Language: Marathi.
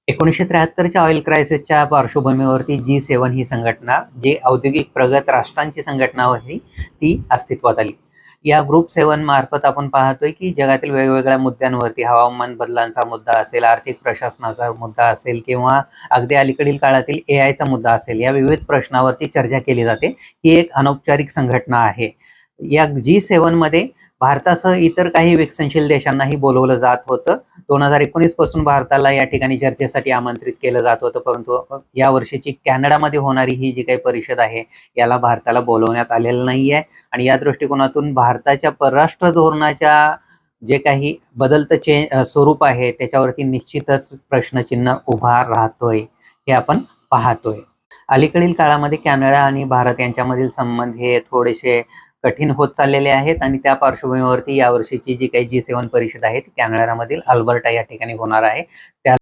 1973च्या ऑइल क्रायसिसच्या पार्श्वभूमीवरती G7 ही संघटना, जी औद्योगिक प्रगत राष्ट्रांची संघटना होती, ती अस्तित्वात आली. या ग्रुप 7 मार्फत आपण पाहतोय की जगातील वेगवेगळ्या मुद्द्यांवरती, हवामान बदलांचा मुद्दा असेल, आर्थिक प्रशासनाचा मुद्दा असेल किंवा अगदी अलीकडील काळातील एआयचा मुद्दा असेल, या विविध प्रश्नावरती चर्चा केली जाते. ही एक अनौपचारिक संघटना आहे. या G7 मध्ये भारतासह इतर काही विकसनशील देशांनाही बोलवलं जात होतं. 2019 पासून भारताला या ठिकाणी चर्चेसाठी आमंत्रित केलं जात होतं, परंतु या वर्षीची कॅनडामध्ये होणारी ही जी काही परिषद आहे, याला भारताला बोलवण्यात आलेलं नाहीये. आणि या दृष्टिकोनातून भारताच्या परराष्ट्र धोरणाच्या जे काही बदलतं स्वरूप आहे, त्याच्यावरती निश्चितच प्रश्नचिन्ह उभा राहतोय, हे आपण पाहतोय. अलीकडील काळामध्ये कॅनडा आणि भारत यांच्यामधील संबंध हे थोडेसे कठीण होत चाललेले आहेत आणि त्या पार्श्वभूमीवरती यावर्षीची जी काही G7 परिषद आहे, ती कॅनडामधील अल्बर्टा या ठिकाणी होणार आहे. त्या